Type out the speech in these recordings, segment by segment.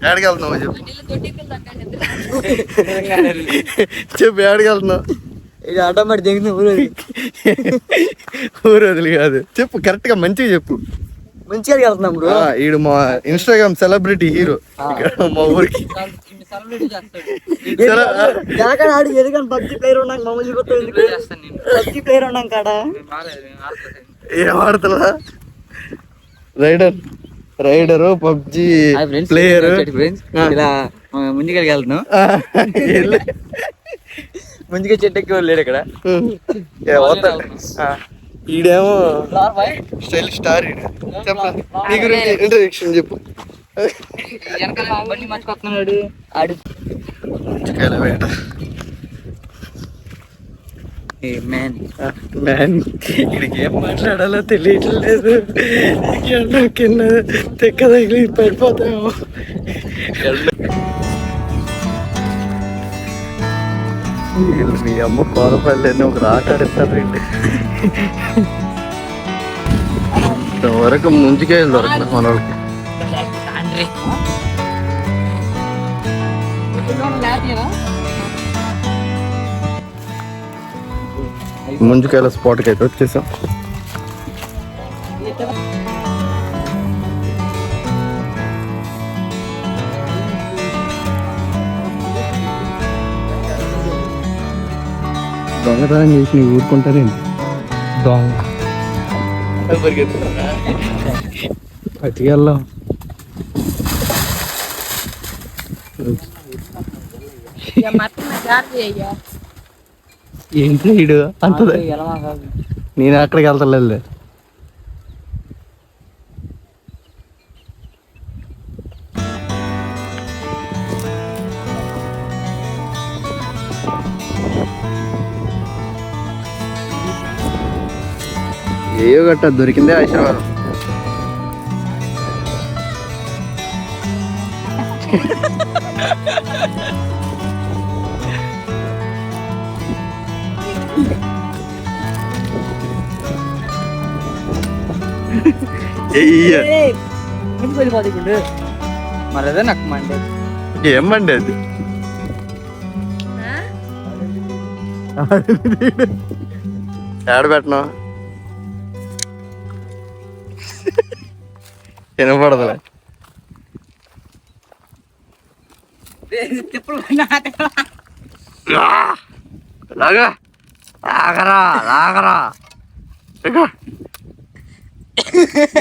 ఏడికి వెళ్తున్నావు చెప్పు. చెప్పు ఏడికి వెళ్తున్నావు. ఇది ఆటోమేటిక్ దిగుతుంది ఊరు వదిలి కాదు, చెప్పు కరెక్ట్ గా మంచిగా చెప్పు. మంచిగా వెళ్తున్నాం బ్రో. ఈడు మా ఇన్స్టాగ్రామ్ సెలబ్రిటీ హీరో ఇక్కడ మా ఊరికి. పబ్జి ప్లేయర్ ఉన్నాం మమ్మల్ని పబ్జి ప్లేయర్ ఉన్నాం కాడ ఏం ఆడుతున్నా. Rider PUBG player. ఇలా ముందుకెళ్ళి వెళ్తున్నాం. ముందుగా చెట్టెక్కి వాళ్ళు లేడు ఇక్కడ. ఈడేమో స్టైల్ స్టార్. చెప్ప నీ గురించి ఇంట్రడక్షన్ చెప్పు. బండి మర్చిపోతున్నాడు ఆడు. మ్యాన్ ఇక్కడికి ఏం మాట్లాడాలో తెలియట్లేదు. కింద తెక్క తగిలి పడిపోతాము. మీ అమ్మ కోరపల్లి ఒక ఆట ఆడిస్తారండి. ఇంతవరకు ముందుకెళ్ళి దొరకదు మన వాళ్ళకి. ముంజుకాయల స్పాట్కి అయితే వచ్చేసాం. దొంగతనం చేసి నీకు ఊరుకుంటారేంటి? దొంగ పట్టుకెళ్ళాం. ఏంటి ఇడు అంత నేను అక్కడికి వెళ్తలేదు. ఏయో గట్ట దొరికిందే ఆశీర్వాదం. మరి అదే నాకు మండే. ఏమండి అది ఏడ పెట్టను వినపడదులే. లాగా లాగరా లాగరా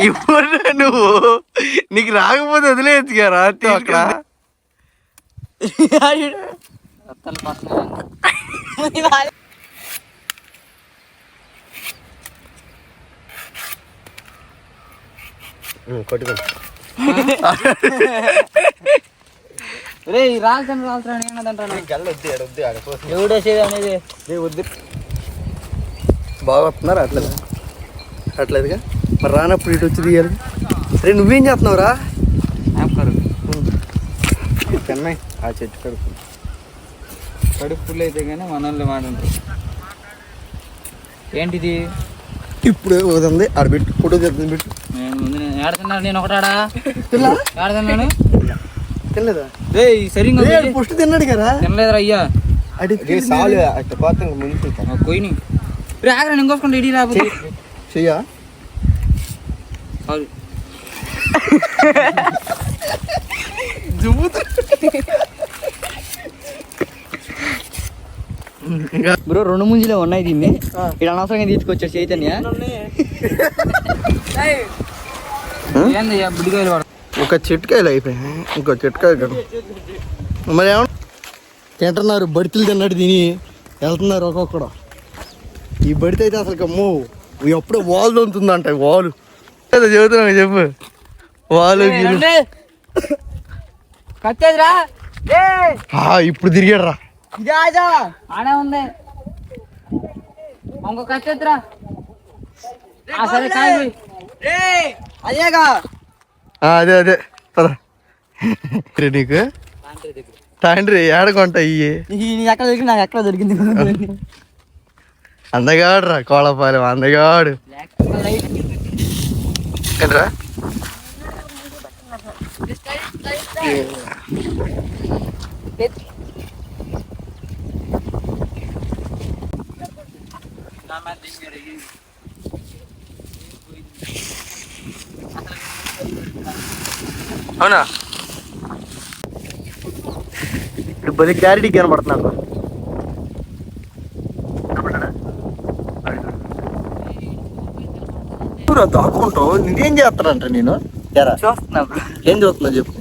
ఇప్పుడు నువ్వు నీకు రాకపోతే వదిలేదు కదా అక్కడ. కొట్టుకోండి ఎవడేసేది అనేది వద్దు. బాగా వస్తున్నారు అట్లేదు అట్లేదుగా. మరి రానప్పుడు ఇటు వచ్చి తీయాలి. రే నువ్వేం చేస్తున్నావురా? చెన్నై ఆ చెట్టు కడుపు ఫుల్ అయితే కానీ మనల్ని మాట్లాడతారు. ఏంటిది ఇప్పుడు ఉంది ఆడబెట్టు ఫోటో తెస్తుంది పెట్టు. ఆడుతున్నాను నేను ఒకటాడా ఆడుతున్నాను. తినలేదా? సరిగ్గా పుష్టి తిన్నాడు కదా. తినలేదురా అయ్యా. పోయినాయి ఆగరా ఇంకోసుకుంటే ఇడీ రాబోతే చెయ్యా. బ్రో 2 ముంజులే ఉన్నాయి. దీన్ని ఇక్కడ అనవసరంగా తీసుకొచ్చాడు చైతన్య. బుడికాయలు ఒక చెట్టుకాయలు అయిపోయాయి, ఇంకో చెట్టుకాయ కదా. మరి ఏమన్నా తింటున్నారు, బడితులు తిన్నాడు తిని వెళ్తున్నారు ఒక్కొక్కడు. ఈ బడితే అయితే అసలు అమ్మో ఎప్పుడో వాల్ దొంతుందంట. వాలు చెబుతున్నా చెప్పు. వాలు ఇప్పుడు తిరిగాడు రా. ఆడే ఉంది ఇంకో కచ్చేద్రా. అదేగా అదే అదే పద. నీకు తండ్రి ఏడకొంట ఇయ్యి ఎక్కడ దొరికింది, నాకు ఎక్కడ దొరికింది. అందగాడు రా కోళ్ళపాలెం అందగాడు. ఏంట్రా అవునా ఇప్పుడు బలి క్లారిటీ కనబడుతుంది నాకు. దాక్కుంటావు నేనేం చేస్తానంట నేను చూస్తున్నా ఏం చూస్తున్నా చెప్పు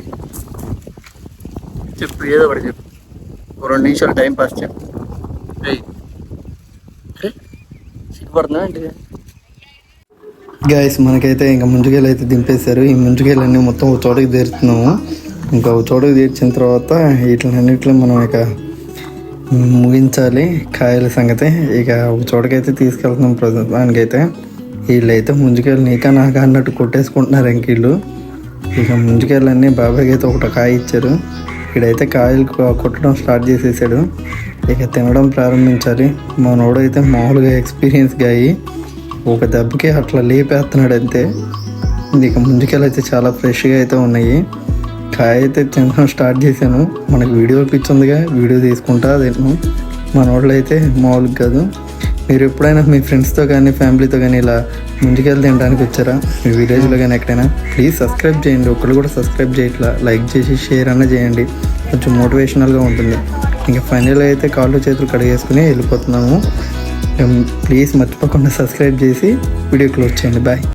చెప్పు ఏదో ఒకటి చెప్పు. 2 నిమిషాలు టైం పాస్ చెప్పు. సిగ్గుపడుతున్నా ఏంటి గాయస్? మనకైతే ఇంకా ముంజుకాయలు అయితే దింపేశారు. ఈ ముంజుకాయలన్నీ మొత్తం ఒక చోటకి తీరుతున్నాము. ఇంకా ఒక చోటకి తీర్చిన తర్వాత వీటిలన్నిట్లో మనం ఇక ముగించాలి కాయల సంగతి. ఇక ఒక చోటకైతే తీసుకెళ్తున్నాం ప్రస్తుతానికైతే. వీళ్ళైతే ముంజుకాయలు నీకా నాకా అన్నట్టు కొట్టేసుకుంటున్నారు ఇంకీళ్ళు. ఇక ముంజుకాయలన్నీ బాబాయ్కి అయితే ఒకటి కాయ ఇచ్చారు. ఇక్కడైతే కాయలు కొట్టడం స్టార్ట్ చేసేసాడు. ఇక తినడం ప్రారంభించాలి. మనోడైతే మామూలుగా ఎక్స్పీరియన్స్గా అయ్యి ఒక దెబ్బకి అట్లా లేపేస్తున్నాడు అంతే. ఇక ముంజుకాయలు అయితే చాలా ఫ్రెష్గా అయితే ఉన్నాయి. కాయ అయితే తినడం స్టార్ట్ చేశాను. మనకు వీడియో పిచ్చుందిగా, వీడియో తీసుకుంటా తిన్నాను. మనోళ్ళు అయితే మామూలుగా కాదు. మీరు ఎప్పుడైనా మీ ఫ్రెండ్స్తో కానీ ఫ్యామిలీతో కానీ ఇలా ముంజుకాయలు తినడానికి వచ్చారా మీ విలేజ్లో కానీ ఎక్కడైనా? ప్లీజ్ సబ్స్క్రైబ్ చేయండి. ఒకళ్ళు కూడా సబ్స్క్రైబ్ చేయట్లా. లైక్ చేసి షేర్ అన్న చేయండి, కొంచెం మోటివేషనల్గా ఉంటుంది. ఇంకా ఫైనల్గా అయితే కాళ్ళు చేతులు కడిగేసుకుని వెళ్ళిపోతున్నాము. ప్లీజ్ మర్చిపోకుండా సబ్స్క్రైబ్ చేసి వీడియో క్లోజ్ చేయండి. బాయ్.